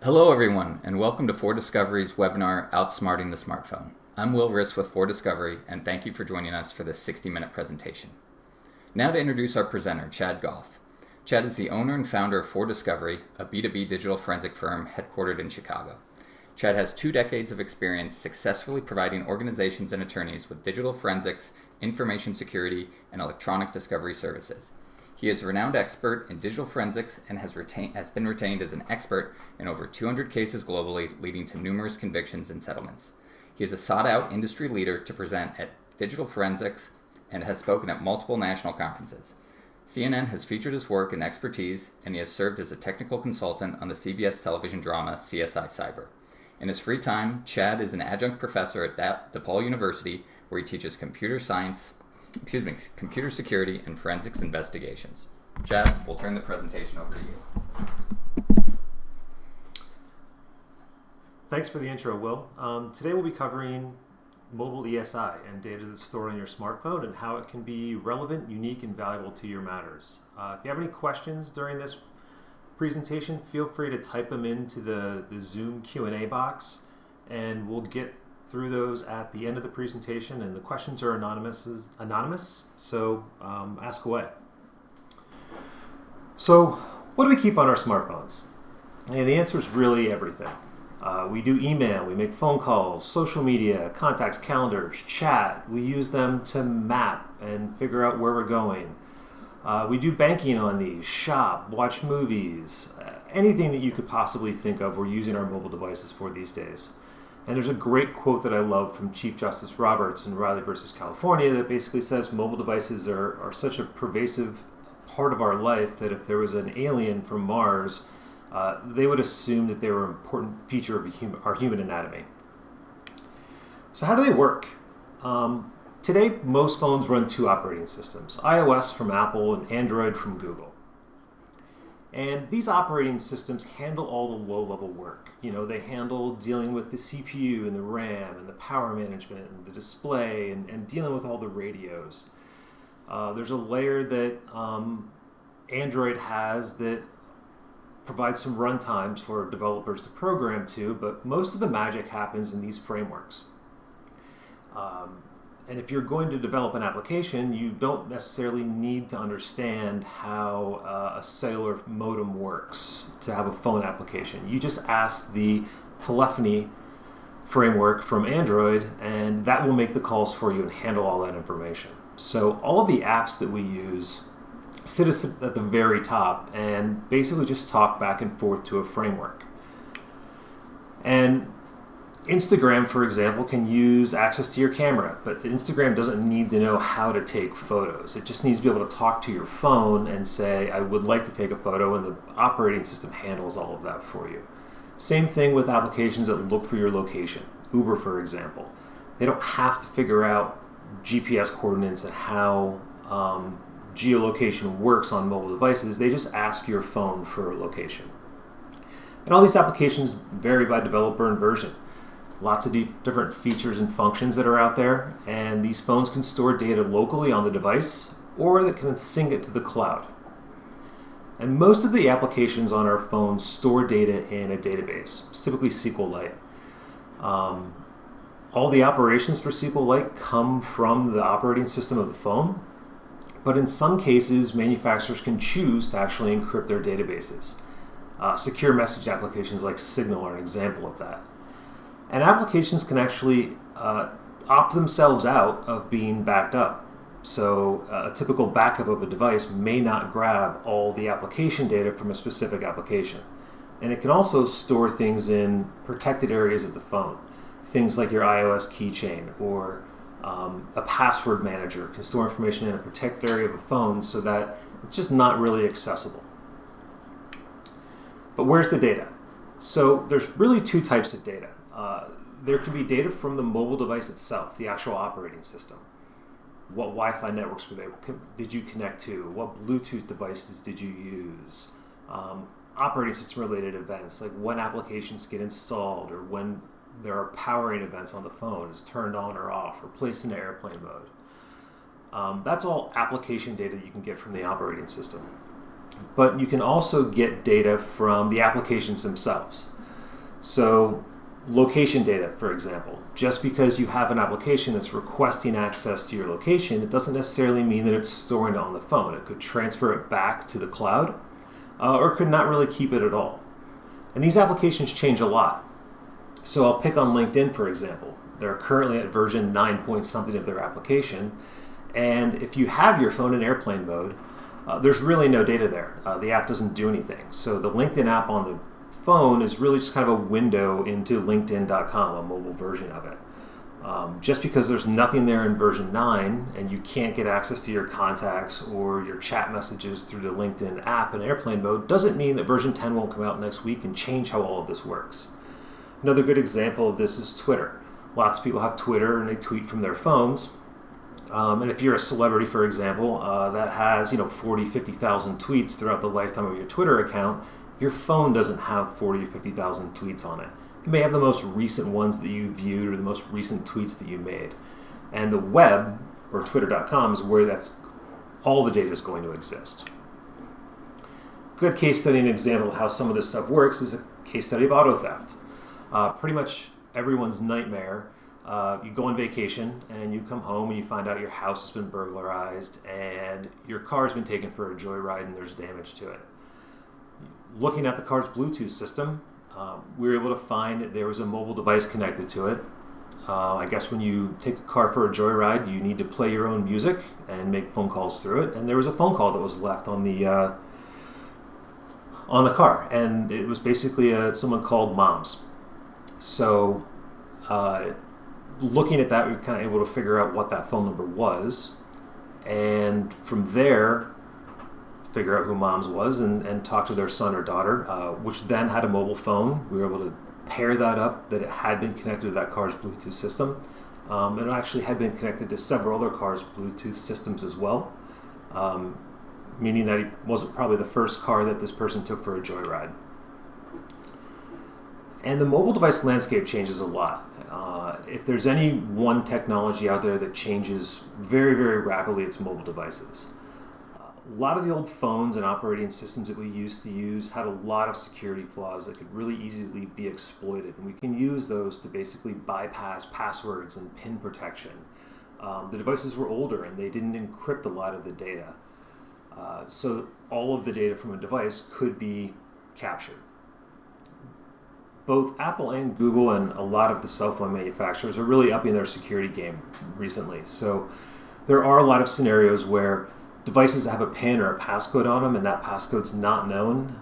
Hello everyone, and welcome to ForDiscovery's webinar, Outsmarting the Smartphone. I'm Will Riss with ForDiscovery, and thank you for joining us for this 60-minute presentation. Now to introduce our presenter, Chad Gough. Chad is the owner and founder of ForDiscovery, a B2B digital forensic firm headquartered in Chicago. Chad has 2 decades of experience successfully providing organizations and attorneys with digital forensics, information security, and electronic discovery services. He is a renowned expert in digital forensics and has been retained as an expert in over 200 cases globally, leading to numerous convictions and settlements. He is a sought-out industry leader to present at digital forensics and has spoken at multiple national conferences. CNN has featured his work and expertise, and he has served as a technical consultant on the CBS television drama CSI Cyber. In his free time, Chad is an adjunct professor at DePaul University, where he teaches computer security and forensics investigations. Chad, we'll turn the presentation over to you. Thanks for the intro, Will. Today we'll be covering mobile ESI and data that's stored on your smartphone and how it can be relevant, unique, and valuable to your matters. If you have any questions during this presentation, feel free to type them into the Zoom Q&A box, and we'll get through those at the end of the presentation, and the questions are anonymous, so ask away. So what do we keep on our smartphones? And the answer is really everything. We do email, we make phone calls, social media, contacts, calendars, chat. We use them to map and figure out where we're going. We do banking on these, shop, watch movies, anything that you could possibly think of we're using our mobile devices for these days. And there's a great quote that I love from Chief Justice Roberts in Riley versus California that basically says mobile devices are such a pervasive part of our life that if there was an alien from Mars, they would assume that they were an important feature of our human anatomy. So how do they work? Today, most phones run 2 operating systems, iOS from Apple and Android from Google. And these operating systems handle all the low-level work. They handle dealing with the CPU and the RAM and the power management and the display and dealing with all the radios. There's a layer that Android has that provides some runtimes for developers to program to, but most of the magic happens in these frameworks. And if you're going to develop an application, you don't necessarily need to understand how a cellular modem works to have a phone application. You just ask the telephony framework from Android, and that will make the calls for you and handle all that information. So all of the apps that we use sit at the very top and basically just talk back and forth to a framework. And Instagram, for example, can use access to your camera, but Instagram doesn't need to know how to take photos. It just needs to be able to talk to your phone and say, I would like to take a photo, and the operating system handles all of that for you. Same thing with applications that look for your location. Uber, for example. They don't have to figure out GPS coordinates and how geolocation works on mobile devices. They just ask your phone for a location. And all these applications vary by developer and version. Lots of different features and functions that are out there, and these phones can store data locally on the device, or they can sync it to the cloud. And most of the applications on our phones store data in a database, typically SQLite. All the operations for SQLite come from the operating system of the phone, but in some cases, manufacturers can choose to actually encrypt their databases. Secure message applications like Signal are an example of that. And applications can actually opt themselves out of being backed up. So a typical backup of a device may not grab all the application data from a specific application. And it can also store things in protected areas of the phone. Things like your iOS keychain or a password manager can store information in a protected area of a phone so that it's just not really accessible. But where's the data? So there's really 2 types of data. There can be data from the mobile device itself, the actual operating system. What Wi-Fi networks did you connect to? What Bluetooth devices did you use? Operating system related events, like when applications get installed or when there are powering events on the phone, is turned on or off or placed into airplane mode. That's all application data that you can get from the operating system. But you can also get data from the applications themselves. So location data, for example, just because you have an application that's requesting access to your location, it doesn't necessarily mean that it's storing it on the phone. It could transfer it back to the cloud, or could not really keep it at all. And these applications change a lot. So I'll pick on LinkedIn, for example. They're currently at version 9 point something of their application. And if you have your phone in airplane mode, there's really no data there. The app doesn't do anything. So the LinkedIn app on the phone is really just kind of a window into linkedin.com, a mobile version of it. Just because there's nothing there in version 9 and you can't get access to your contacts or your chat messages through the LinkedIn app in airplane mode doesn't mean that version 10 won't come out next week and change how all of this works. Another good example of this is Twitter. Lots of people have Twitter and they tweet from their phones. And if you're a celebrity, for example, that has 40, 50,000 tweets throughout the lifetime of your Twitter account, your phone doesn't have 40 or 50,000 tweets on it. You may have the most recent ones that you viewed or the most recent tweets that you made. And the web, or twitter.com, is where all the data is going to exist. Good case study and example of how some of this stuff works is a case study of auto theft. Pretty much everyone's nightmare. You go on vacation and you come home and you find out your house has been burglarized and your car's been taken for a joyride and there's damage to it. Looking at the car's Bluetooth system, we were able to find that there was a mobile device connected to it. I guess when you take a car for a joyride, you need to play your own music and make phone calls through it. And there was a phone call that was left on the car, and it was basically someone called Moms. So, looking at that, we were kind of able to figure out what that phone number was, and from there, figure out who Moms was and talk to their son or daughter, which then had a mobile phone. We were able to pair that up, that it had been connected to that car's Bluetooth system. And it actually had been connected to several other cars' Bluetooth systems as well, meaning that he wasn't probably the first car that this person took for a joyride. And the mobile device landscape changes a lot. If there's any one technology out there that changes very, very rapidly, it's mobile devices. A lot of the old phones and operating systems that we used to use had a lot of security flaws that could really easily be exploited. And we can use those to basically bypass passwords and PIN protection. The devices were older and they didn't encrypt a lot of the data. So all of the data from a device could be captured. Both Apple and Google and a lot of the cell phone manufacturers are really upping their security game recently. So there are a lot of scenarios where devices that have a PIN or a passcode on them and that passcode's not known,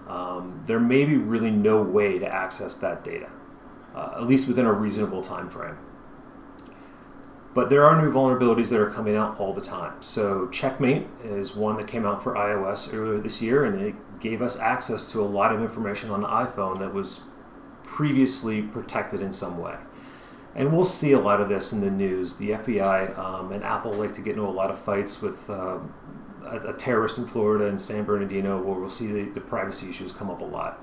there may be really no way to access that data, at least within a reasonable time frame. But there are new vulnerabilities that are coming out all the time. So Checkmate is one that came out for iOS earlier this year, and it gave us access to a lot of information on the iPhone that was previously protected in some way. And we'll see a lot of this in the news. The FBI and Apple like to get into a lot of fights with a terrorist in Florida and San Bernardino, where we'll see the privacy issues come up a lot.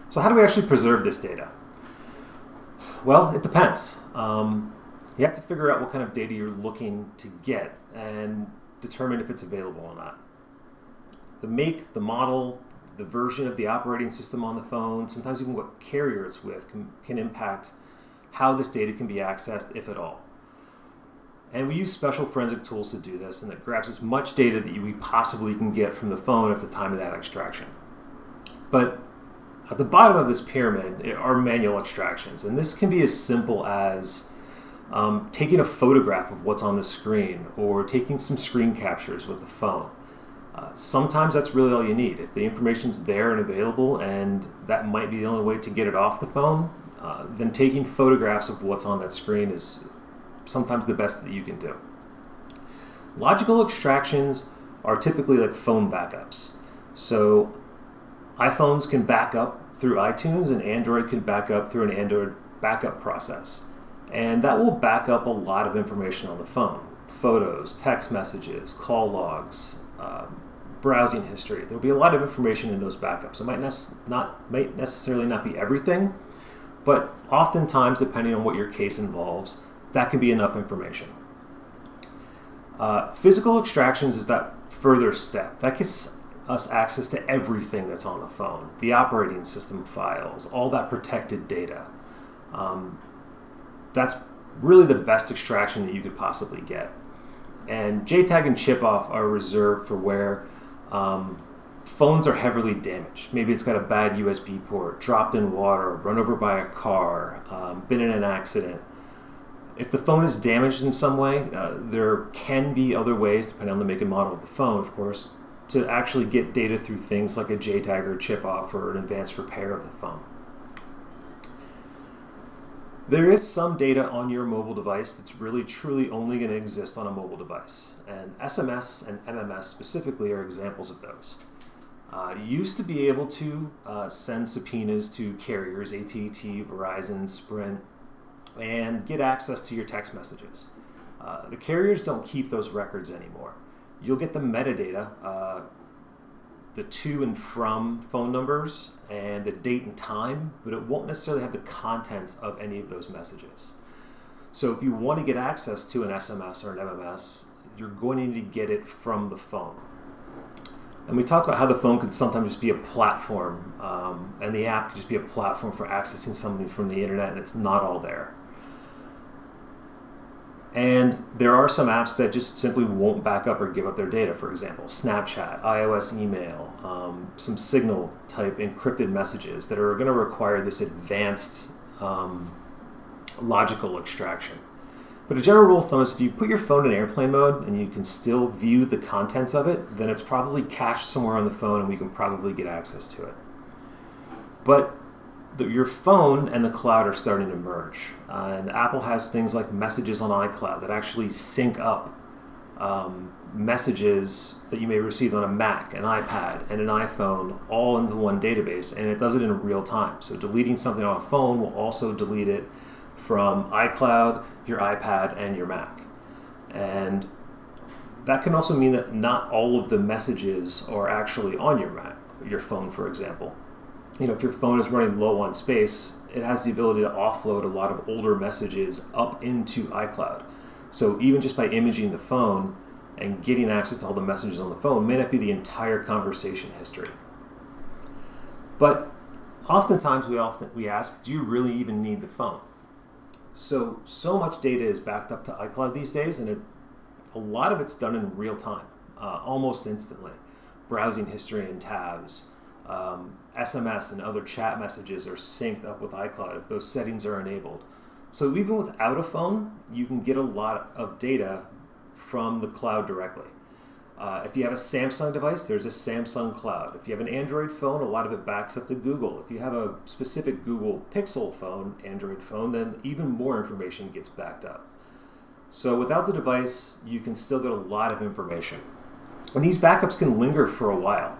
So how do we actually preserve this data? Well, it depends. You have to figure out what kind of data you're looking to get and determine if it's available or not. The make, the model, the version of the operating system on the phone, sometimes even what carrier it's with, can impact how this data can be accessed, if at all. And we use special forensic tools to do this, and it grabs as much data that we possibly can get from the phone at the time of that extraction. But at the bottom of this pyramid are manual extractions, and this can be as simple as taking a photograph of what's on the screen or taking some screen captures with the phone. Sometimes that's really all you need. If the information's there and available and that might be the only way to get it off the phone, then taking photographs of what's on that screen is sometimes the best that you can do. Logical extractions are typically like phone backups. So iPhones can back up through iTunes and Android can back up through an Android backup process. And that will back up a lot of information on the phone. Photos, text messages, call logs, browsing history. There'll be a lot of information in those backups. It might necessarily not be everything, but oftentimes, depending on what your case involves, that can be enough information. Physical extractions is that further step. That gets us access to everything that's on the phone, the operating system files, all that protected data. That's really the best extraction that you could possibly get. And JTAG and chip off are reserved for where phones are heavily damaged. Maybe it's got a bad USB port, dropped in water, run over by a car, been in an accident. If the phone is damaged in some way, there can be other ways, depending on the make and model of the phone, of course, to actually get data through things like a JTAG or chip off or an advanced repair of the phone. There is some data on your mobile device that's really truly only going to exist on a mobile device. And SMS and MMS specifically are examples of those. You used to be able to send subpoenas to carriers, AT&T, Verizon, Sprint, and get access to your text messages. The carriers don't keep those records anymore. You'll get the metadata, the to and from phone numbers, and the date and time, but it won't necessarily have the contents of any of those messages. So if you want to get access to an SMS or an MMS, you're going to need to get it from the phone. And we talked about how the phone could sometimes just be a platform, and the app could just be a platform for accessing something from the internet, and it's not all there. And there are some apps that just simply won't back up or give up their data. For example, Snapchat, iOS email, some Signal type encrypted messages that are going to require this advanced logical extraction. But a general rule of thumb is if you put your phone in airplane mode and you can still view the contents of it, then it's probably cached somewhere on the phone and we can probably get access to it. But your phone and the cloud are starting to merge. And Apple has things like messages on iCloud that actually sync up messages that you may receive on a Mac, an iPad, and an iPhone all into one database, and it does it in real time. So deleting something on a phone will also delete it from iCloud, your iPad, and your Mac. And that can also mean that not all of the messages are actually on your Mac, your phone, for example. If your phone is running low on space, it has the ability to offload a lot of older messages up into iCloud. So even just by imaging the phone and getting access to all the messages on the phone may not be the entire conversation history. But oftentimes we ask, do you really even need the phone? So much data is backed up to iCloud these days, and a lot of it's done in real time, almost instantly. Browsing history and tabs, SMS and other chat messages are synced up with iCloud if those settings are enabled. So even without a phone, you can get a lot of data from the cloud directly. If you have a Samsung device, there's a Samsung cloud. If you have an Android phone, a lot of it backs up to Google. If you have a specific Google Pixel phone, Android phone, then even more information gets backed up. So without the device, you can still get a lot of information. And these backups can linger for a while.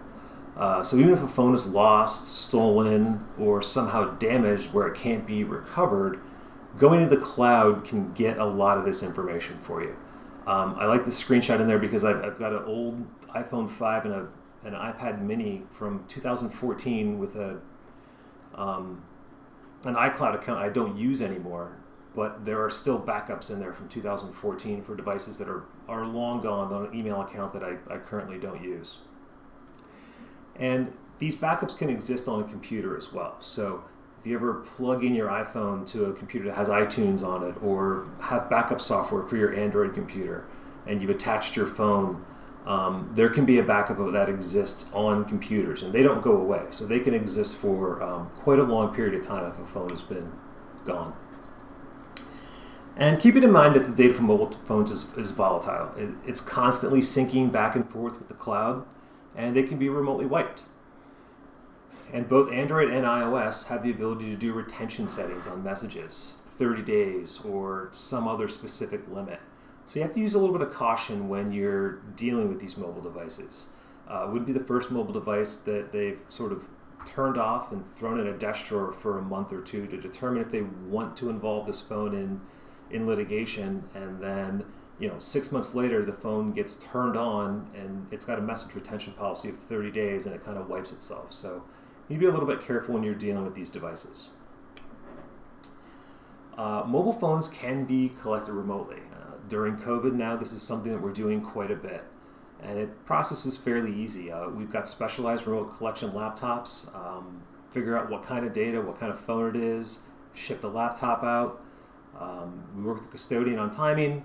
So even if a phone is lost, stolen, or somehow damaged where it can't be recovered, going to the cloud can get a lot of this information for you. I like the screenshot in there because I've got an old iPhone 5 and an iPad mini from 2014 with an iCloud account I don't use anymore, but there are still backups in there from 2014 for devices that are long gone on an email account that I currently don't use. And these backups can exist on a computer as well. So if you ever plug in your iPhone to a computer that has iTunes on it, or have backup software for your Android computer, and you've attached your phone, there can be a backup of that exists on computers, and they don't go away. So they can exist for quite a long period of time if a phone has been gone. And keep it in mind that the data from mobile phones is volatile. It's constantly syncing back and forth with the cloud, and they can be remotely wiped. And both Android and iOS have the ability to do retention settings on messages, 30 days or some other specific limit. So you have to use a little bit of caution when you're dealing with these mobile devices. It wouldn't be the first mobile device that they've sort of turned off and thrown in a desk drawer for a month or two to determine if they want to involve this phone in litigation, and then 6 months later the phone gets turned on and it's got a message retention policy of 30 days and it kind of wipes itself. So you need to be a little bit careful when you're dealing with these devices. Mobile phones can be collected remotely. During COVID now, this is something that we're doing quite a bit. And it processes fairly easy. We've got specialized remote collection laptops. Figure out what kind of data, what kind of phone it is, ship the laptop out. We work with the custodian on timing.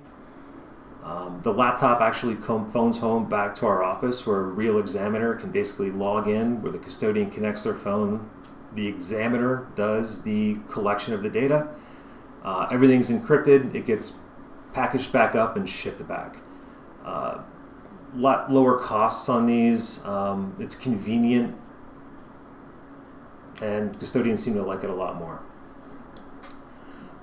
The laptop actually phones home back to our office where a real examiner can basically log in, where the custodian connects their phone. The examiner does the collection of the data. Everything's encrypted. It gets packaged back up and shipped back. Lot lower costs on these. It's convenient, and custodians seem to like it a lot more.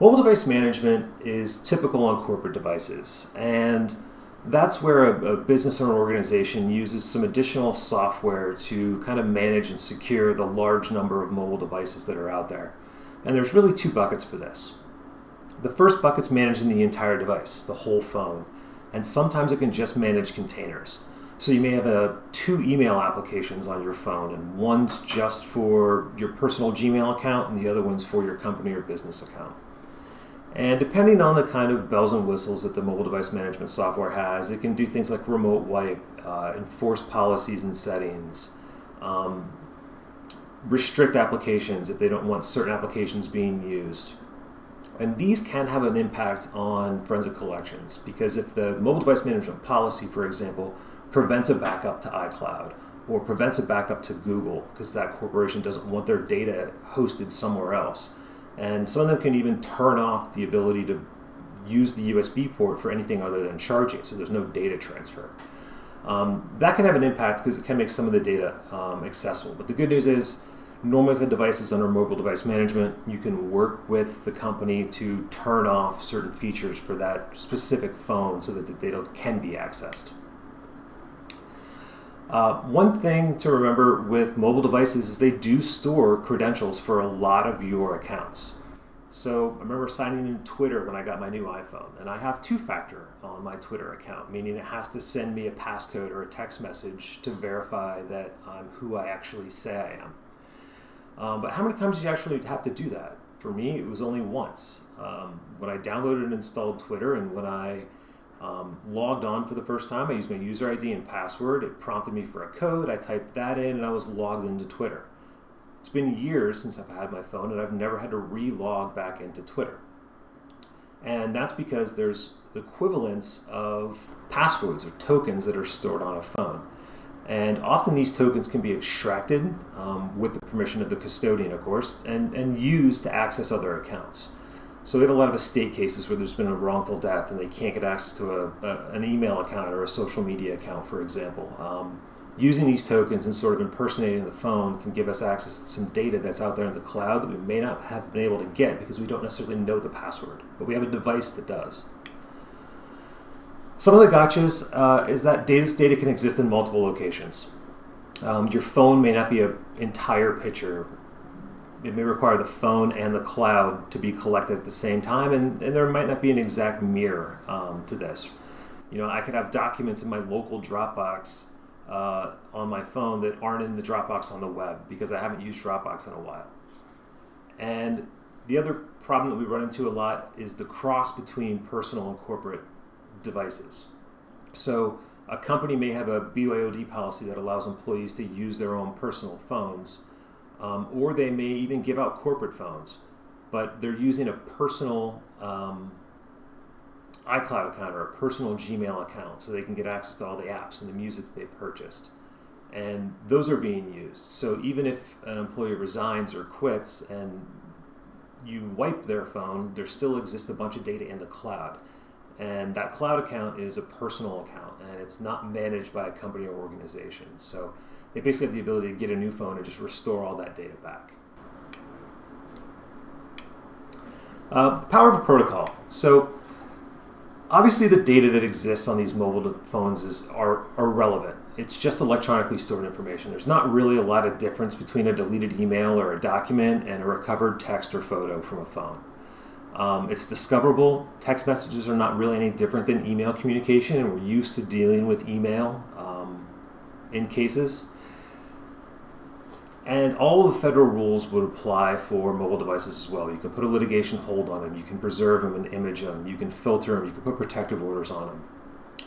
Mobile device management is typical on corporate devices, and that's where a business or an organization uses some additional software to kind of manage and secure the large number of mobile devices that are out there. And there's really two buckets for this. The first bucket's managing the entire device, the whole phone, and sometimes it can just manage containers. So you may have two email applications on your phone, and one's just for your personal Gmail account and the other one's for your company or business account. And depending on the kind of bells and whistles that the mobile device management software has, it can do things like remote wipe, enforce policies and settings, restrict applications if they don't want certain applications being used. And these can have an impact on forensic collections, because if the mobile device management policy, for example, prevents a backup to iCloud or prevents a backup to Google because that corporation doesn't want their data hosted somewhere else, and some of them can even turn off the ability to use the USB port for anything other than charging, so there's no data transfer. That can have an impact because it can make some of the data accessible. But the good news is, normally with the devices under mobile device management, you can work with the company to turn off certain features for that specific phone so that the data can be accessed. One thing to remember with mobile devices is they do store credentials for a lot of your accounts. So I remember signing in Twitter when I got my new iPhone, and I have two-factor on my Twitter account, meaning it has to send me a passcode or a text message to verify that I'm who I actually say I am. But how many times do you actually have to do that? For me, it was only once. When I downloaded and installed Twitter, and when I logged on for the first time, I used my user ID and password. It prompted me for a code. I typed that in, and I was logged into Twitter. It's been years since I've had my phone, and I've never had to re-log back into Twitter. And that's because there's equivalents of passwords or tokens that are stored on a phone. And often these tokens can be extracted with the permission of the custodian, of course, and used to access other accounts. So we have a lot of estate cases where there's been a wrongful death and they can't get access to an email account or a social media account, for example. Using these tokens and sort of impersonating the phone can give us access to some data that's out there in the cloud that we may not have been able to get because we don't necessarily know the password, but we have a device that does. Some of the gotchas is that this data can exist in multiple locations. Your phone may not be an entire picture. It may require the phone and the cloud to be collected at the same time, and there might not be an exact mirror to this. I could have documents in my local Dropbox on my phone that aren't in the Dropbox on the web because I haven't used Dropbox in a while. And the other problem that we run into a lot is the cross between personal and corporate devices. So a company may have a BYOD policy that allows employees to use their own personal phones, or they may even give out corporate phones, but they're using a personal iCloud account or a personal Gmail account so they can get access to all the apps and the music that they purchased. And those are being used. So even if an employee resigns or quits and you wipe their phone, there still exists a bunch of data in the cloud. And that cloud account is a personal account, and it's not managed by a company or organization. So they basically have the ability to get a new phone and just restore all that data back. The power of a protocol. So obviously the data that exists on these mobile phones are relevant. It's just electronically stored information. There's not really a lot of difference between a deleted email or a document and a recovered text or photo from a phone. It's discoverable. Text messages are not really any different than email communication, and we're used to dealing with email in cases. And all of the federal rules would apply for mobile devices as well. You can put a litigation hold on them. You can preserve them and image them. You can filter them. You can put protective orders on them.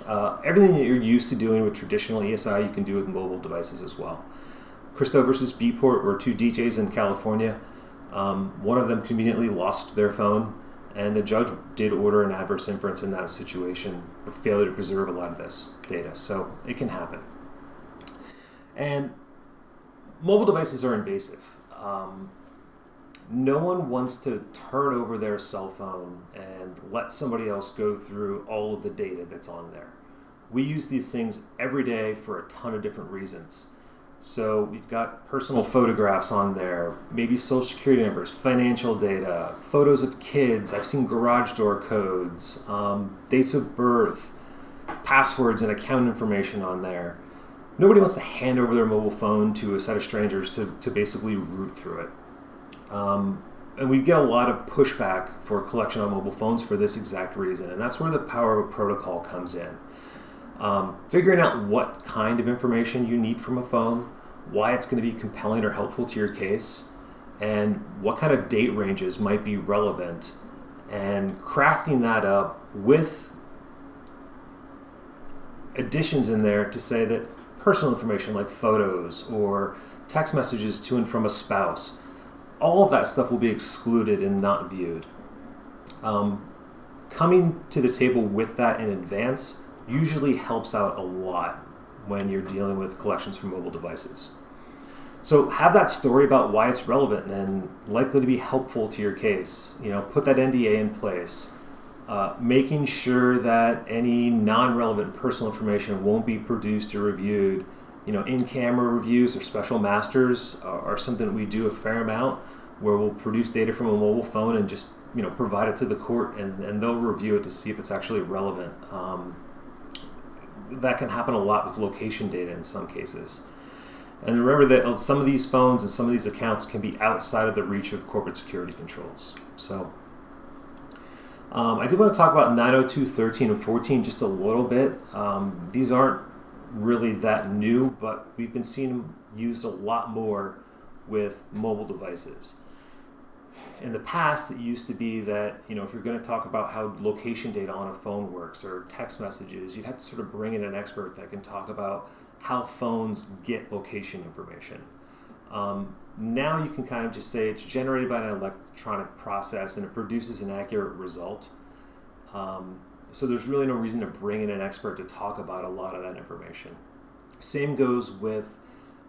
Everything that you're used to doing with traditional ESI, you can do with mobile devices as well. Christo versus Beatport were two DJs in California. One of them conveniently lost their phone, and the judge did order an adverse inference in that situation for failure to preserve a lot of this data. So it can happen. And mobile devices are invasive. No one wants to turn over their cell phone and let somebody else go through all of the data that's on there. We use these things every day for a ton of different reasons. So we've got personal photographs on there, maybe social security numbers, financial data, photos of kids. I've seen garage door codes, dates of birth, passwords and account information on there. Nobody wants to hand over their mobile phone to a set of strangers to basically root through it. And we get a lot of pushback for collection on mobile phones for this exact reason, and that's where the power of a protocol comes in. Figuring out what kind of information you need from a phone, why it's going to be compelling or helpful to your case, and what kind of date ranges might be relevant, and crafting that up with additions in there to say that personal information like photos or text messages to and from a spouse, all of that stuff will be excluded and not viewed. Coming to the table with that in advance usually helps out a lot when you're dealing with collections from mobile devices. So have that story about why it's relevant and likely to be helpful to your case. Put that NDA in place. Making sure that any non-relevant personal information won't be produced or reviewed. In-camera reviews or special masters are something that we do a fair amount, where we'll produce data from a mobile phone and just provide it to the court, and they'll review it to see if it's actually relevant. That can happen a lot with location data in some cases. And remember that some of these phones and some of these accounts can be outside of the reach of corporate security controls. So I did want to talk about 902.13 and 14 just a little bit. These aren't really that new, but we've been seeing them used a lot more with mobile devices. In the past, it used to be that, if you're going to talk about how location data on a phone works or text messages, you'd have to sort of bring in an expert that can talk about how phones get location information. Now you can kind of just say it's generated by an electronic process and it produces an accurate result. So there's really no reason to bring in an expert to talk about a lot of that information. Same goes with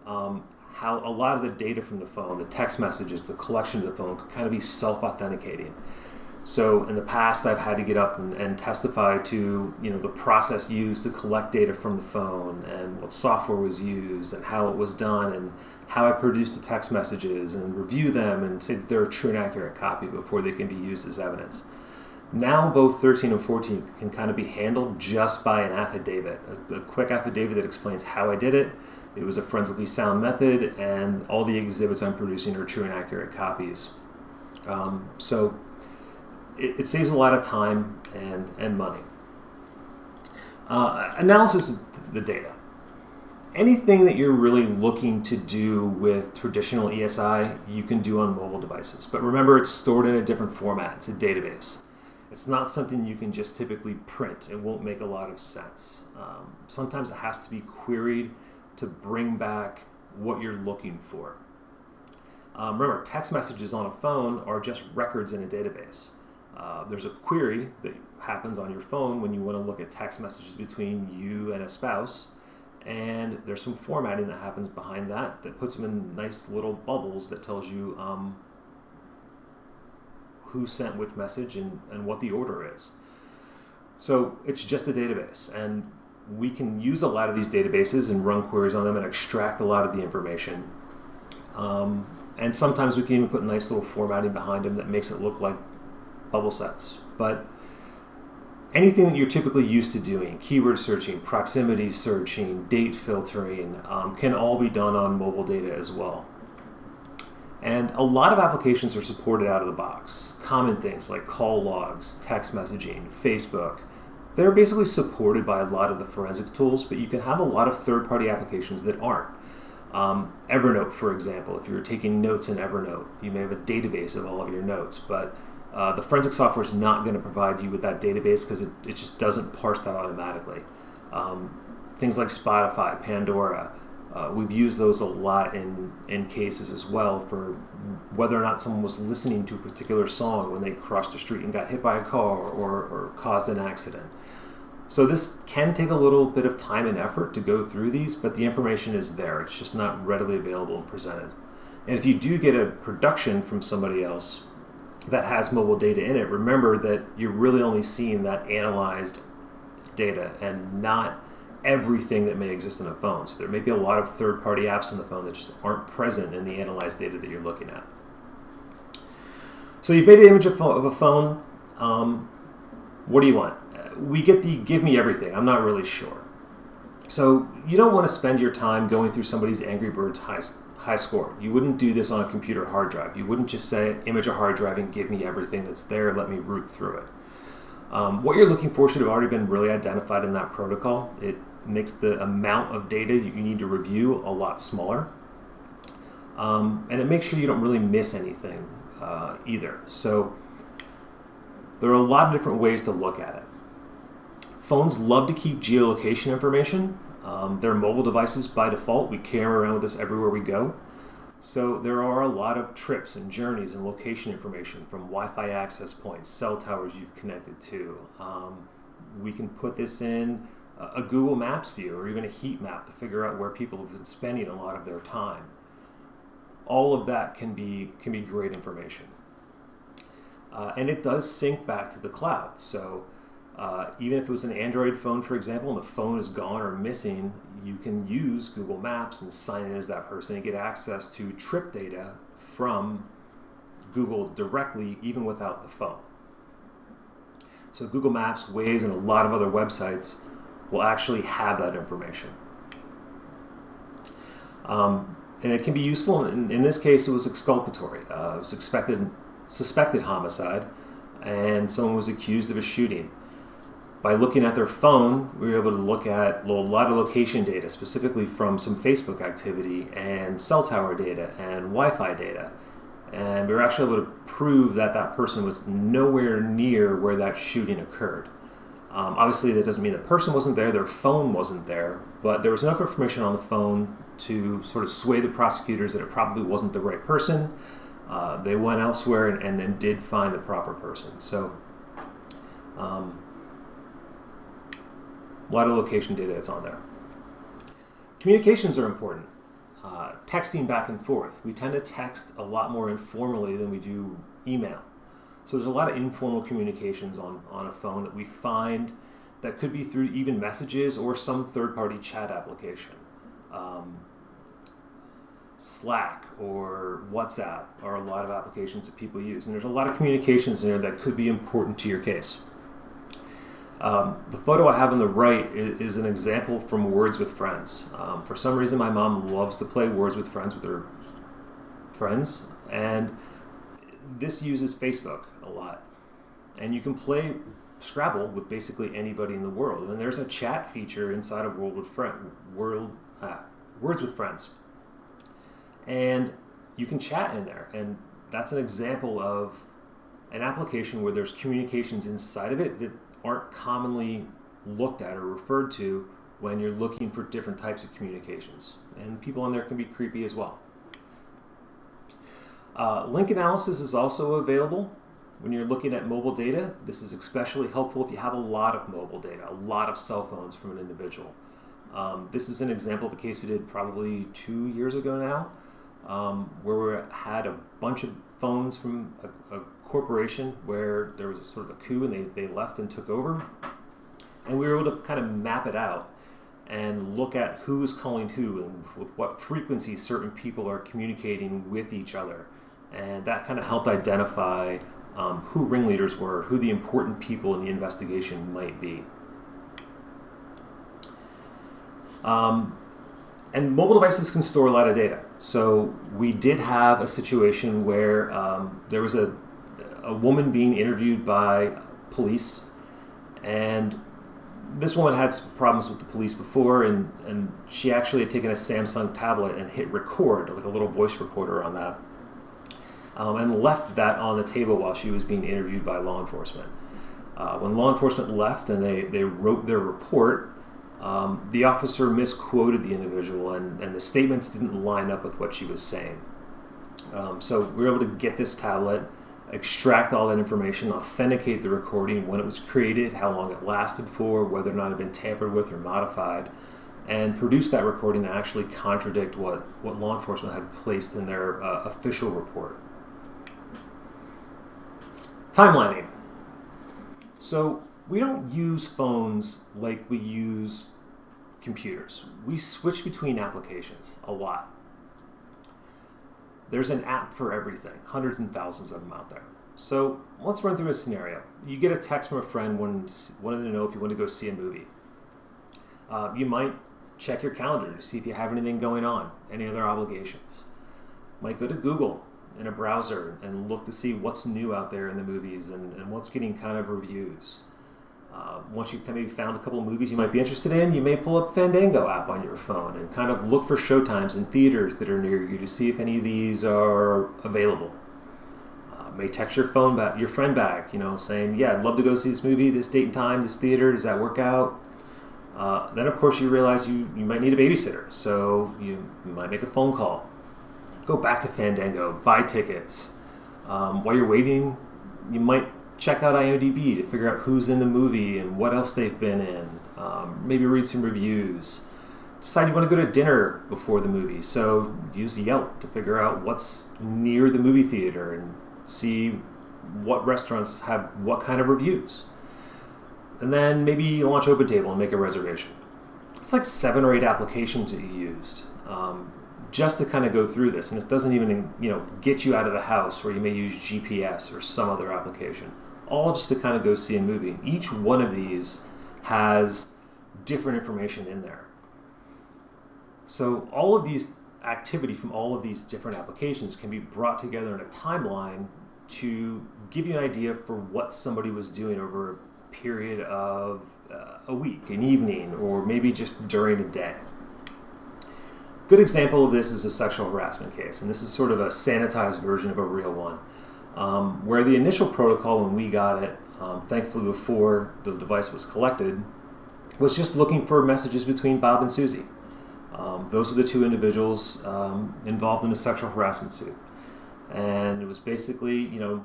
how a lot of the data from the phone, the text messages, the collection of the phone could kind of be self-authenticating. So in the past, I've had to get up and testify to the process used to collect data from the phone and what software was used and how it was done and how I produced the text messages and review them and say that they're a true and accurate copy before they can be used as evidence. Now both 13 and 14 can kind of be handled just by an affidavit, a quick affidavit that explains how I did it. It was a forensically sound method, and all the exhibits I'm producing are true and accurate copies. So it saves a lot of time and money. Analysis of the data. Anything that you're really looking to do with traditional ESI, you can do on mobile devices. But remember, it's stored in a different format. It's a database. It's not something you can just typically print. It won't make a lot of sense. Sometimes it has to be queried to bring back what you're looking for. Remember, text messages on a phone are just records in a database. There's a query that happens on your phone when you want to look at text messages between you and a spouse, and there's some formatting that happens behind that puts them in nice little bubbles that tells you who sent which message and what the order is. So it's just a database, and we can use a lot of these databases and run queries on them and extract a lot of the information. And sometimes we can even put nice little formatting behind them that makes it look like bubble sets. But anything that you're typically used to doing, keyword searching, proximity searching, date filtering, can all be done on mobile data as well. And a lot of applications are supported out of the box. Common things like call logs, text messaging, Facebook. They're basically supported by a lot of the forensic tools, but you can have a lot of third-party applications that aren't. Evernote, for example, if you're taking notes in Evernote, you may have a database of all of your notes, but the forensic software is not going to provide you with that database because it just doesn't parse that automatically. Things like Spotify, Pandora. We've used those a lot in cases as well for whether or not someone was listening to a particular song when they crossed the street and got hit by a car or caused an accident. So this can take a little bit of time and effort to go through these, but the information is there. It's just not readily available and presented. And if you do get a production from somebody else that has mobile data in it, remember that you're really only seeing that analyzed data and not everything that may exist in a phone. So there may be a lot of third-party apps on the phone that just aren't present in the analyzed data that you're looking at. So you've made an image of a phone. What do you want? We get the give me everything. I'm not really sure. So you don't want to spend your time going through somebody's Angry Birds high score. You wouldn't do this on a computer hard drive. You wouldn't just say image a hard drive and give me everything that's there. Let me root through it. What you're looking for should have already been really identified in that protocol. It makes the amount of data you need to review a lot smaller. And it makes sure you don't really miss anything either. So there are a lot of different ways to look at it. Phones love to keep geolocation information. They're mobile devices by default. We carry around with this everywhere we go. So there are a lot of trips and journeys and location information from Wi-Fi access points, cell towers you've connected to. We can put this in a Google Maps view or even a heat map to figure out where people have been spending a lot of their time. All of that can be great information. And it does sync back to the cloud. So even if it was an Android phone, for example, and the phone is gone or missing, you can use Google Maps and sign in as that person and get access to trip data from Google directly, even without the phone. So Google Maps, Waze, and a lot of other websites will actually have that information. And it can be useful. In this case, it was exculpatory. It was suspected homicide, and someone was accused of a shooting. By looking at their phone, we were able to look at a lot of location data, specifically from some Facebook activity and cell tower data and Wi-Fi data. And we were actually able to prove that that person was nowhere near where that shooting occurred. Obviously, that doesn't mean the person wasn't there, their phone wasn't there, but there was enough information on the phone to sort of sway the prosecutors that it probably wasn't the right person. They went elsewhere and did find the proper person. So a lot of location data that's on there. Communications are important. Texting back and forth. We tend to text a lot more informally than we do email. So there's a lot of informal communications on a phone that we find that could be through even messages or some third-party chat application. Slack or WhatsApp are a lot of applications that people use. And there's a lot of communications in there that could be important to your case. The photo I have on the right is an example from Words with Friends. For some reason, my mom loves to play Words with Friends with her friends, and this uses Facebook a lot. And you can play Scrabble with basically anybody in the world. And there's a chat feature inside of Words with Friends. And you can chat in there, and that's an example of an application where there's communications inside of it that aren't commonly looked at or referred to when you're looking for different types of communications. And people on there can be creepy as well. Link analysis is also available when you're looking at mobile data. This is especially helpful if you have a lot of mobile data, a lot of cell phones from an individual. This is an example of a case we did probably 2 years ago now, where we had a bunch of phones from a corporation where there was a sort of a coup and they left and took over. And we were able to kind of map it out and look at who is calling who and with what frequency certain people are communicating with each other. And that kind of helped identify who ringleaders were, who the important people in the investigation might be. And mobile devices can store a lot of data. So we did have a situation where there was a woman being interviewed by police, and this woman had some problems with the police before, and she actually had taken a Samsung tablet and hit record, like a little voice recorder on that, and left that on the table while she was being interviewed by law enforcement. When law enforcement left and they wrote their report, The officer misquoted the individual, and the statements didn't line up with what she was saying. So we were able to get this tablet, extract all that information, authenticate the recording, when it was created, how long it lasted for, whether or not it had been tampered with or modified, and produce that recording and actually contradict what law enforcement had placed in their official report. Timelining. So we don't use phones like we use computers. We switch between applications a lot. There's an app for everything, hundreds and thousands of them out there. So let's run through a scenario. You get a text from a friend wanting to know if you want to go see a movie. You might check your calendar to see if you have anything going on, any other obligations. Might go to Google in a browser and look to see what's new out there in the movies and what's getting kind of reviews. Once you've kind of found a couple of movies you might be interested in, you may pull up Fandango app on your phone and kind of look for showtimes in theaters that are near you to see if any of these are available. May text your friend back, saying, yeah, I'd love to go see this movie, this date and time, this theater, does that work out? Then, of course, you realize you might need a babysitter, so you might make a phone call. Go back to Fandango, buy tickets. While you're waiting, you might check out IMDb to figure out who's in the movie and what else they've been in. Maybe read some reviews. Decide you want to go to dinner before the movie, so use Yelp to figure out what's near the movie theater and see what restaurants have what kind of reviews. And then maybe you launch OpenTable and make a reservation. It's like 7 or 8 applications that you used just to kind of go through this. And it doesn't even get you out of the house, where you may use GPS or some other application. All just to kind of go see a movie. Each one of these has different information in there. So all of these activity from all of these different applications can be brought together in a timeline to give you an idea for what somebody was doing over a period of a week, an evening, or maybe just during the day. Good example of this is a sexual harassment case, and this is sort of a sanitized version of a real one, where the initial protocol when we got it, thankfully before the device was collected, was just looking for messages between Bob and Susie. Those are the two individuals involved in a sexual harassment suit. And it was basically, do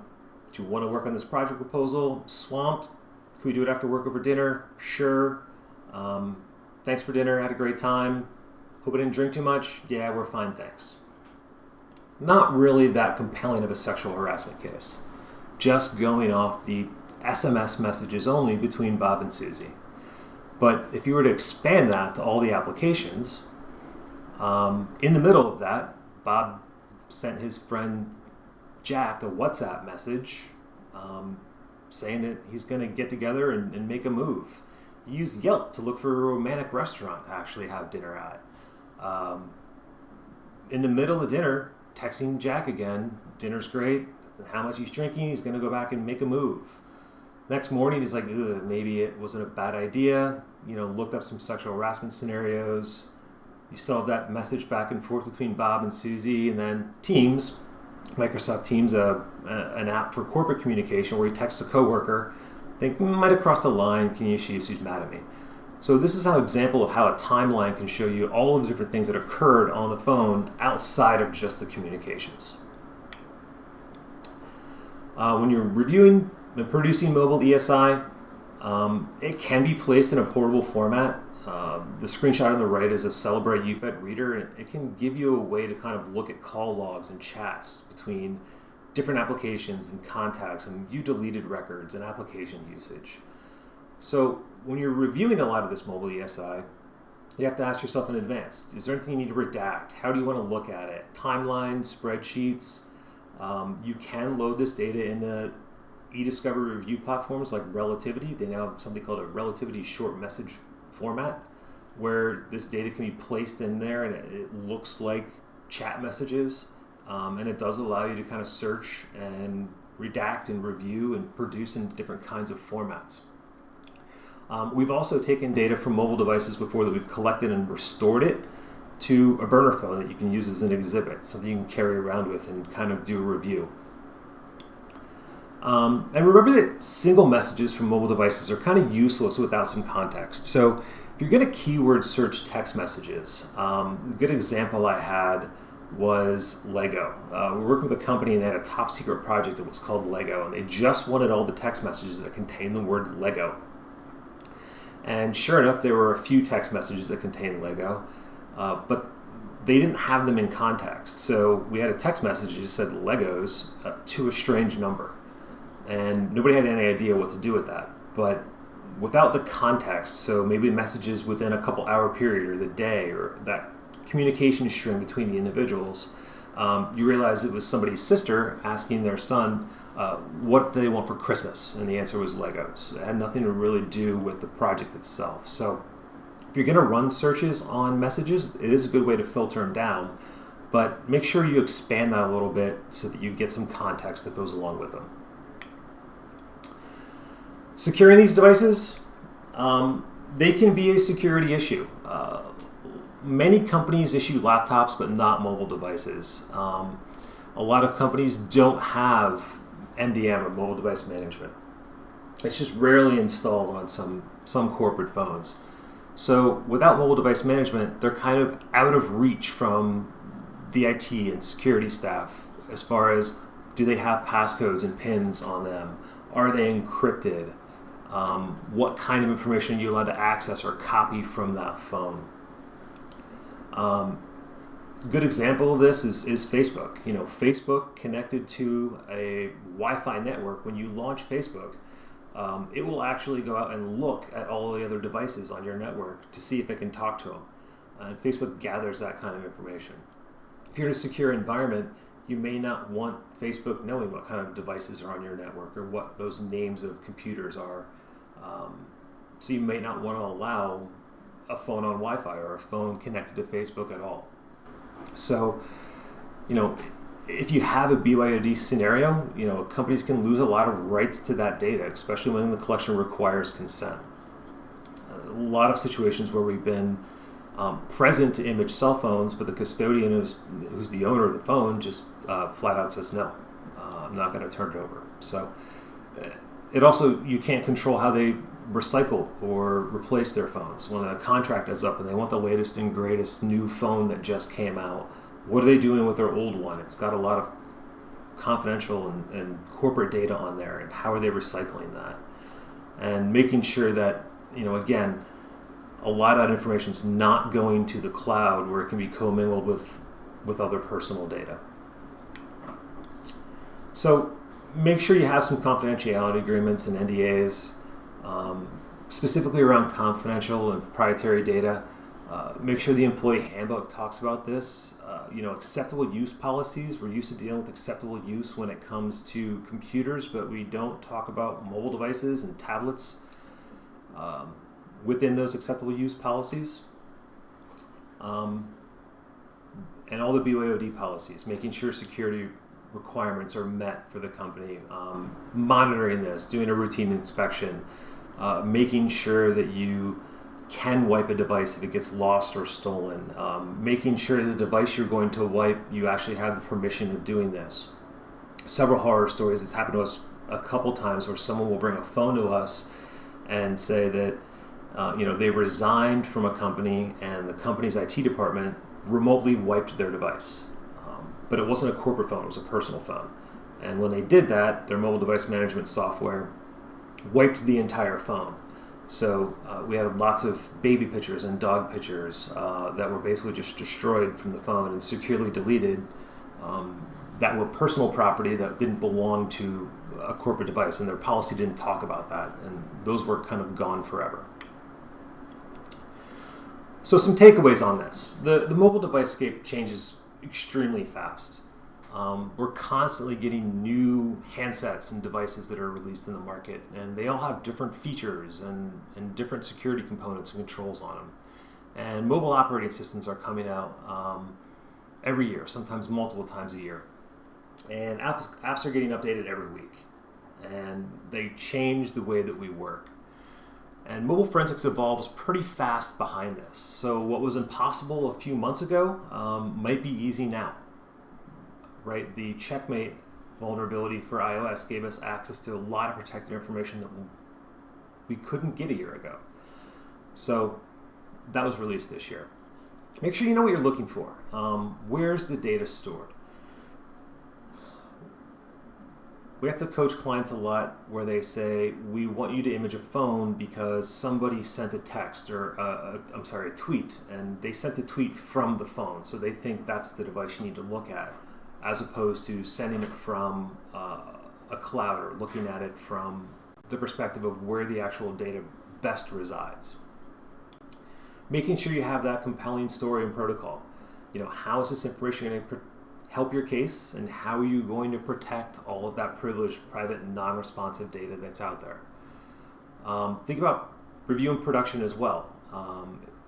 you want to work on this project proposal? Swamped. Can we do it after work over dinner? Sure. Thanks for dinner. Had a great time. Hope I didn't drink too much. Yeah, we're fine, thanks. Not really that compelling of a sexual harassment case. Just going off the SMS messages only between Bob and Susie. But if you were to expand that to all the applications, in the middle of that, Bob sent his friend Jack a WhatsApp message saying that he's going to get together and make a move. He used Yelp to look for a romantic restaurant to actually have dinner at. In the middle of dinner, texting Jack again, dinner's great, and how much he's drinking, he's going to go back and make a move. Next morning, he's like, maybe it wasn't a bad idea, looked up some sexual harassment scenarios. You still have that message back and forth between Bob and Susie, and then Teams, Microsoft Teams, an app for corporate communication where he texts a coworker, think, might have crossed a line, can you see if she's mad at me? So this is an example of how a timeline can show you all of the different things that occurred on the phone outside of just the communications. When you're reviewing and producing mobile ESI, it can be placed in a portable format. The screenshot on the right is a Celebrate UFED reader, and it can give you a way to kind of look at call logs and chats between different applications and contacts and view deleted records and application usage. So when you're reviewing a lot of this mobile ESI, you have to ask yourself in advance, is there anything you need to redact? How do you want to look at it? Timelines, spreadsheets. You can load this data into e-discovery review platforms like Relativity. They now have something called a Relativity short message format, where this data can be placed in there and it looks like chat messages. And it does allow you to kind of search and redact and review and produce in different kinds of formats. We've also taken data from mobile devices before that we've collected and restored it to a burner phone that you can use as an exhibit, something you can carry around with and kind of do a review. And remember that single messages from mobile devices are kind of useless without some context. So if you're going to keyword search text messages, a good example I had was Lego. We're working with a company and they had a top secret project that was called Lego, and they just wanted all the text messages that contained the word Lego. And sure enough, there were a few text messages that contained Lego, but they didn't have them in context. So we had a text message that just said Legos to a strange number. And nobody had any idea what to do with that. But without the context, so maybe messages within a couple hour period or the day or that communication string between the individuals, you realize it was somebody's sister asking their son what they want for Christmas, and the answer was Legos. It had nothing to really do with the project itself. So if you're going to run searches on messages, it is a good way to filter them down, but make sure you expand that a little bit so that you get some context that goes along with them. Securing these devices, they can be a security issue. Many companies issue laptops, but not mobile devices. A lot of companies don't have MDM or mobile device management. It's just rarely installed on some corporate phones. So without mobile device management, they're kind of out of reach from the IT and security staff as far as, do they have passcodes and pins on them? Are they encrypted? What kind of information are you allowed to access or copy from that phone? Good example of this is Facebook. Facebook connected to a Wi-Fi network. When you launch Facebook, it will actually go out and look at all the other devices on your network to see if it can talk to them. And Facebook gathers that kind of information. If you're in a secure environment, you may not want Facebook knowing what kind of devices are on your network or what those names of computers are. So you may not want to allow a phone on Wi-Fi or a phone connected to Facebook at all. So, if you have a BYOD scenario, companies can lose a lot of rights to that data, especially when the collection requires consent. A lot of situations where we've been present to image cell phones, but the custodian who's the owner of the phone just flat out says, no, I'm not going to turn it over. So it also, you can't control how they recycle or replace their phones. When a contract is up and they want the latest and greatest new phone that just came out, what are they doing with their old one? It's got a lot of confidential and corporate data on there, and how are they recycling that? And making sure that, again, a lot of that information is not going to the cloud where it can be commingled with other personal data. So make sure you have some confidentiality agreements and NDAs, specifically around confidential and proprietary data. Make sure the employee handbook talks about this. Acceptable use policies. We're used to dealing with acceptable use when it comes to computers, but we don't talk about mobile devices and tablets within those acceptable use policies. And all the BYOD policies, making sure security requirements are met for the company, monitoring this, doing a routine inspection, making sure that you can wipe a device if it gets lost or stolen, making sure the device you're going to wipe, you actually have the permission of doing this. Several horror stories that's happened to us a couple times where someone will bring a phone to us and say that they resigned from a company and the company's IT department remotely wiped their device. But it wasn't a corporate phone, it was a personal phone. And when they did that, their mobile device management software wiped the entire phone. So we had lots of baby pictures and dog pictures that were basically just destroyed from the phone and securely deleted, that were personal property that didn't belong to a corporate device, and their policy didn't talk about that, and those were kind of gone forever. So some takeaways on this. The mobile device scape changes extremely fast. We're constantly getting new handsets and devices that are released in the market, and they all have different features and different security components and controls on them. And mobile operating systems are coming out every year, sometimes multiple times a year. And apps are getting updated every week, and they change the way that we work. And mobile forensics evolves pretty fast behind this. So what was impossible a few months ago might be easy now. Right? The Checkmate vulnerability for iOS gave us access to a lot of protected information that we couldn't get a year ago. So that was released this year. Make sure you know what you're looking for. Where's the data stored? We have to coach clients a lot where they say, we want you to image a phone because somebody sent a text or a tweet, and they sent a tweet from the phone. So they think that's the device you need to look at, as opposed to sending it from a cloud or looking at it from the perspective of where the actual data best resides. Making sure you have that compelling story and protocol. How is this information going to help your case, and how are you going to protect all of that privileged, private, non-responsive data that's out there? Think about review and production as well.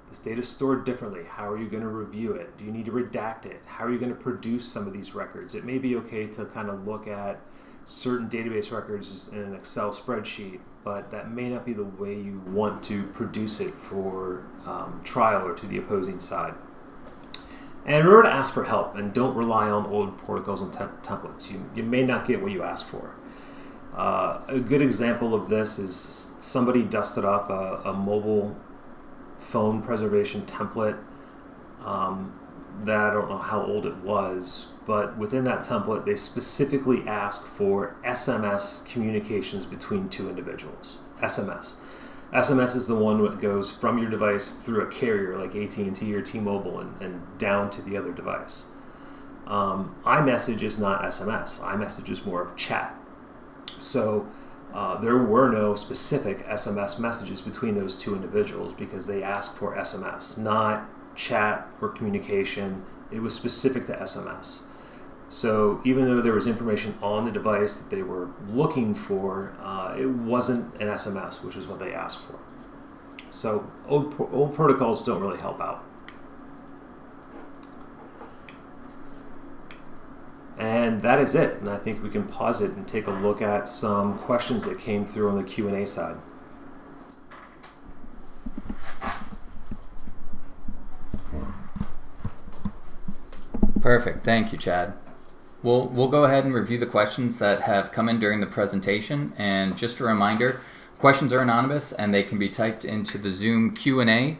This data is stored differently. How are you going to review it? Do you need to redact it? How are you going to produce some of these records? It may be okay to kind of look at certain database records in an Excel spreadsheet, but that may not be the way you want to produce it for trial or to the opposing side. And remember to ask for help, and don't rely on old protocols and templates. You may not get what you ask for. A good example of this is somebody dusted off a mobile phone preservation template that I don't know how old it was, but within that template they specifically ask for SMS communications between two individuals. SMS is the one that goes from your device through a carrier like AT&T or T-Mobile and down to the other device. iMessage is not SMS. iMessage is more of chat. So there were no specific SMS messages between those two individuals because they asked for SMS, not chat or communication. It was specific to SMS. So even though there was information on the device that they were looking for, it wasn't an SMS, which is what they asked for. So old protocols don't really help out. And that is it. And I think we can pause it and take a look at some questions that came through on the Q&A side. Perfect. Thank you, Chad. We'll go ahead and review the questions that have come in during the presentation. And just a reminder, questions are anonymous and they can be typed into the Zoom Q&A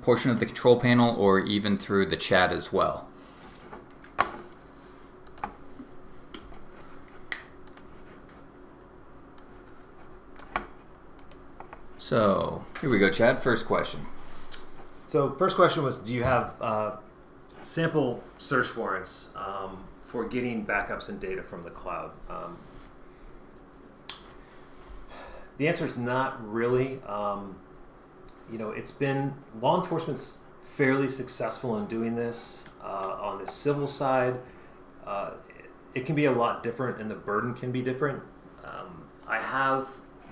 portion of the control panel or even through the chat as well. So here we go, Chad. First question. So first question was, do you have sample search warrants for getting backups and data from the cloud? The answer is not really. It's been, law enforcement's fairly successful in doing this. On the civil side, it can be a lot different and the burden can be different. I have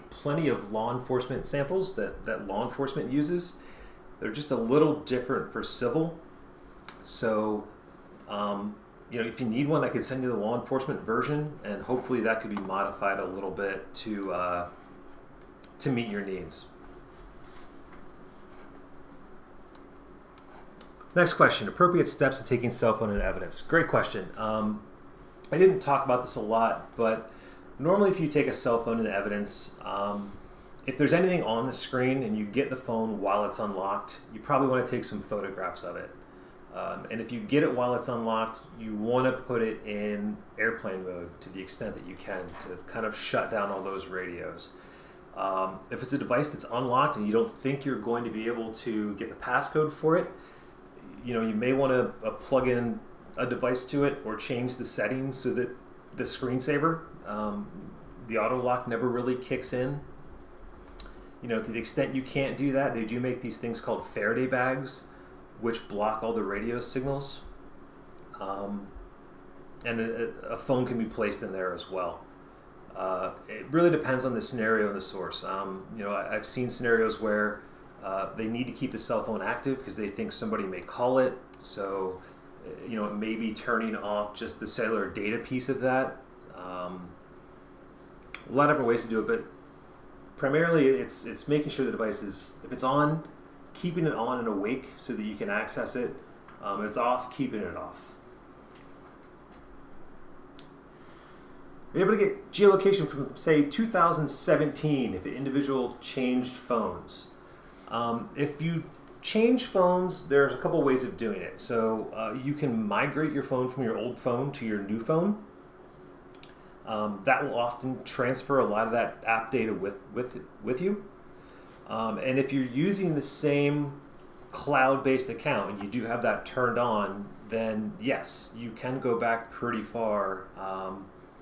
plenty of law enforcement samples that law enforcement uses. They're just a little different for civil. So, if you need one, I could send you the law enforcement version, and hopefully that could be modified a little bit to meet your needs. Next question, appropriate steps to taking cell phone in evidence. Great question. I didn't talk about this a lot, but normally if you take a cell phone in evidence, if there's anything on the screen and you get the phone while it's unlocked, you probably want to take some photographs of it. And if you get it while it's unlocked, you want to put it in airplane mode to the extent that you can to kind of shut down all those radios. If it's a device that's unlocked and you don't think you're going to be able to get the passcode for it, you may want to plug in a device to it or change the settings so that the screensaver, the auto lock never really kicks in. To the extent you can't do that, they do make these things called Faraday bags, which block all the radio signals. And a phone can be placed in there as well. It really depends on the scenario and the source. I've seen scenarios where they need to keep the cell phone active because they think somebody may call it. So, it may be turning off just the cellular data piece of that. A lot of different ways to do it, but primarily it's making sure the device is, if it's on, keeping it on and awake so that you can access it. If it's off, keeping it off. Be able to get geolocation from, say, 2017 if an individual changed phones. If you change phones, there's a couple ways of doing it. So you can migrate your phone from your old phone to your new phone. That will often transfer a lot of that app data with you. And if you're using the same cloud-based account and you do have that turned on, then yes, you can go back pretty far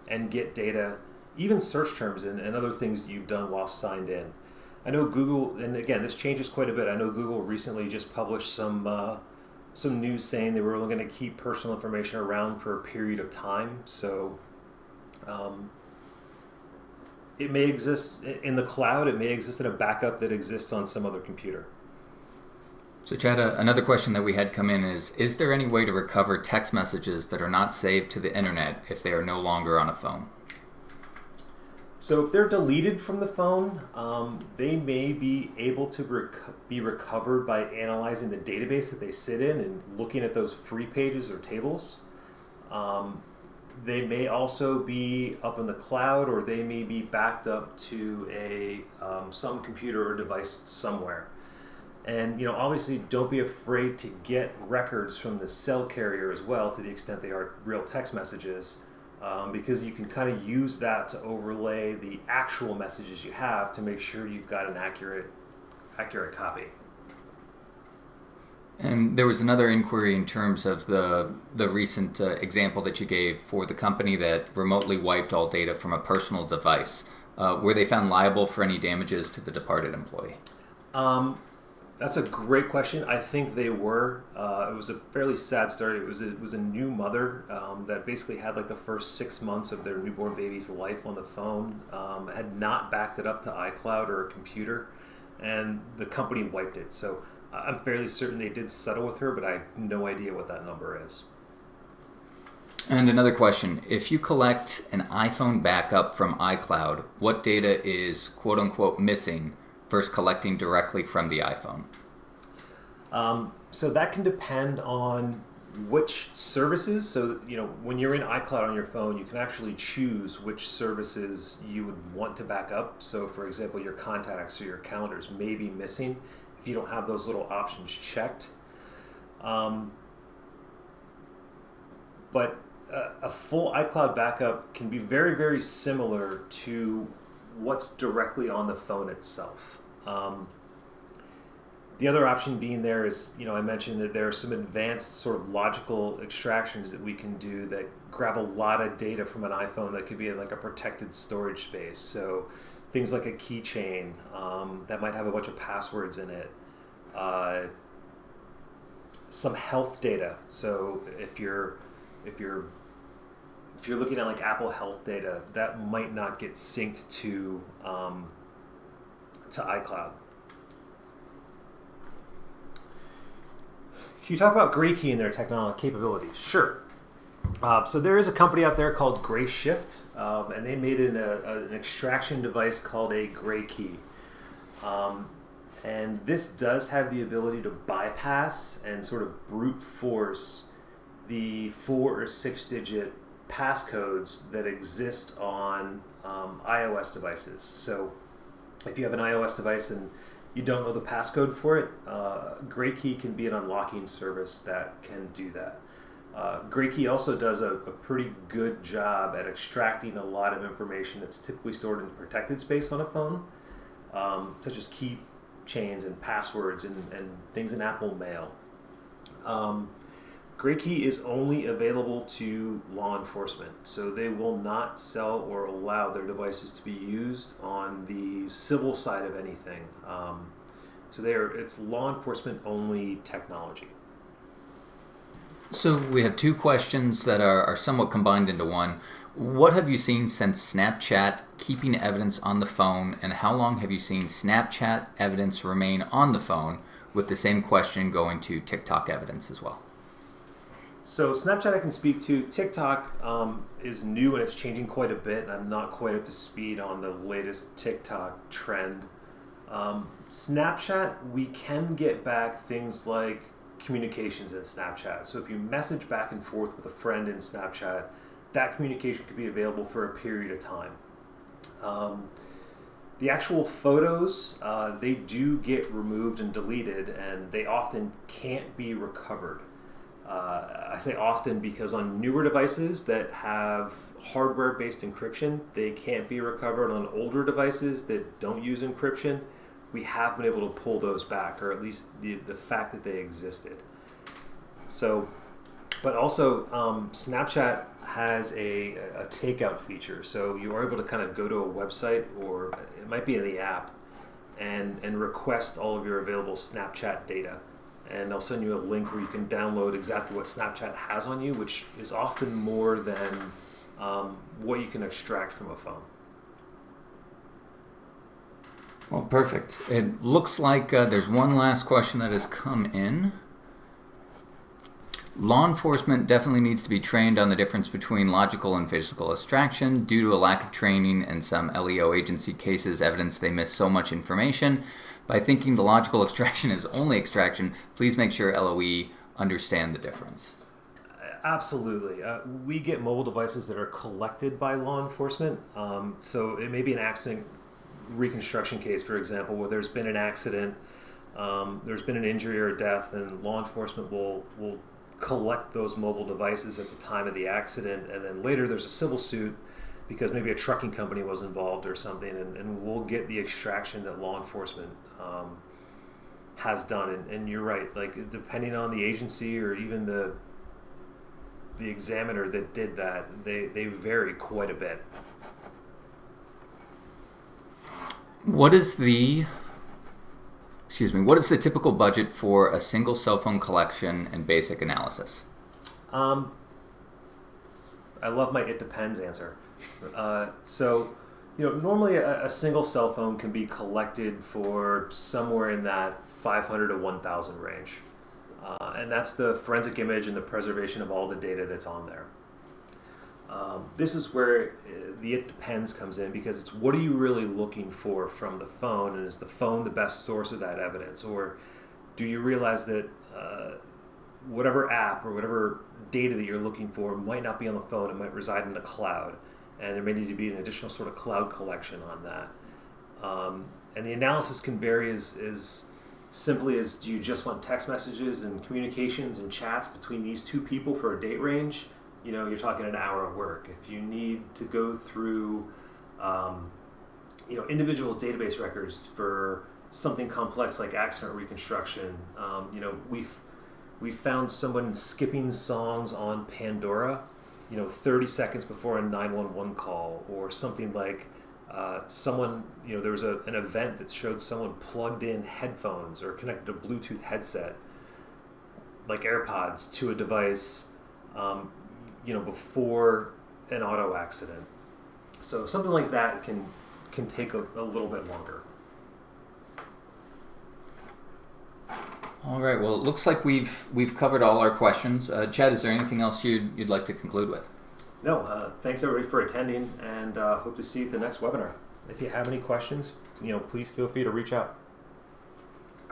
and get data, even search terms and other things you've done while signed in. I know Google, and again, this changes quite a bit. I know Google recently just published some news saying they were only going to keep personal information around for a period of time. So it may exist in the cloud. It may exist in a backup that exists on some other computer. So Chad, another question that we had come in is there any way to recover text messages that are not saved to the internet if they are no longer on a phone? So if they're deleted from the phone, they may be able to be recovered by analyzing the database that they sit in and looking at those free pages or tables. They may also be up in the cloud, or they may be backed up to some computer or device somewhere. And obviously, don't be afraid to get records from the cell carrier as well, to the extent they are real text messages. Because you can kind of use that to overlay the actual messages you have to make sure you've got an accurate copy. And there was another inquiry in terms of the recent example that you gave for the company that remotely wiped all data from a personal device. Were they found liable for any damages to the departed employee? That's a great question. I think they were. It was a fairly sad story. It was a new mother that basically had like the first 6 months of their newborn baby's life on the phone, had not backed it up to iCloud or a computer, and the company wiped it. So I'm fairly certain they did settle with her, but I have no idea what that number is. And another question, if you collect an iPhone backup from iCloud, what data is quote unquote missing versus collecting directly from the iPhone? So that can depend on which services. So, when you're in iCloud on your phone, you can actually choose which services you would want to back up. So, for example, your contacts or your calendars may be missing if you don't have those little options checked. But a full iCloud backup can be very, very similar to what's directly on the phone itself. The other option being there is, I mentioned that there are some advanced sort of logical extractions that we can do that grab a lot of data from an iPhone that could be in like a protected storage space. So things like a keychain that might have a bunch of passwords in it. Some health data. So if you're looking at like Apple Health data, that might not get synced to iCloud. Can you talk about Graykey and their technology capabilities? Sure. So there is a company out there called Grayshift, and they made an extraction device called a Graykey. And this does have the ability to bypass and sort of brute force the 4 or 6-digit passcodes that exist on iOS devices. So if you have an iOS device and you don't know the passcode for it, Graykey can be an unlocking service that can do that. Graykey also does a pretty good job at extracting a lot of information that's typically stored in protected space on a phone, such as key chains and passwords and things in Apple Mail. Graykey is only available to law enforcement, so they will not sell or allow their devices to be used on the civil side of anything. So it's law enforcement only technology. So we have two questions that are somewhat combined into one. What have you seen since Snapchat keeping evidence on the phone, and how long have you seen Snapchat evidence remain on the phone, with the same question going to TikTok evidence as well? So Snapchat I can speak to. TikTok is new and it's changing quite a bit, and I'm not quite up to speed on the latest TikTok trend. Snapchat, we can get back things like communications in Snapchat. So if you message back and forth with a friend in Snapchat, that communication could be available for a period of time. The actual photos, they do get removed and deleted, and they often can't be recovered. I say often because on newer devices that have hardware-based encryption, they can't be recovered. On older devices that don't use encryption, we have been able to pull those back, or at least the fact that they existed. So, but also Snapchat has a takeout feature. So you are able to kind of go to a website, or it might be in the app, and request all of your available Snapchat data. And they'll send you a link where you can download exactly what Snapchat has on you, which is often more than what you can extract from a phone. Well, perfect. It looks like there's one last question that has come in. Law enforcement definitely needs to be trained on the difference between logical and physical extraction. Due to a lack of training and some LEO agency cases evidence they miss so much information. By thinking the logical extraction is only extraction, please make sure LOE understand the difference. Absolutely. We get mobile devices that are collected by law enforcement. So it may be an accident reconstruction case, for example, where there's been an accident, there's been an injury or a death, and law enforcement will collect those mobile devices at the time of the accident, and then later there's a civil suit because maybe a trucking company was involved or something, and we'll get the extraction that law enforcement has done. And you're right, like depending on the agency or even the examiner that did that, they vary quite a bit. What is the typical budget for a single cell phone collection and basic analysis? I love my "it depends" answer. So, normally a single cell phone can be collected for somewhere in that 500 to 1,000 range. And that's the forensic image and the preservation of all the data that's on there. This is where the "it depends" comes in, because it's what are you really looking for from the phone, and is the phone the best source of that evidence? Or do you realize that whatever app or whatever data that you're looking for might not be on the phone, it might reside in the cloud, and there may need to be an additional sort of cloud collection on that. And the analysis can vary as simply as, do you just want text messages and communications and chats between these two people for a date range? You're talking an hour of work. If you need to go through, individual database records for something complex like accident reconstruction, we found someone skipping songs on Pandora, 30 seconds before a 911 call, or something like someone, there was an event that showed someone plugged in headphones or connected a Bluetooth headset, like AirPods, to a device, before an auto accident. So something like that can take a little bit longer. All right. Well, it looks like we've covered all our questions. Chad, is there anything else you'd like to conclude with? No. Thanks everybody for attending, and hope to see you at the next webinar. If you have any questions, please feel free to reach out.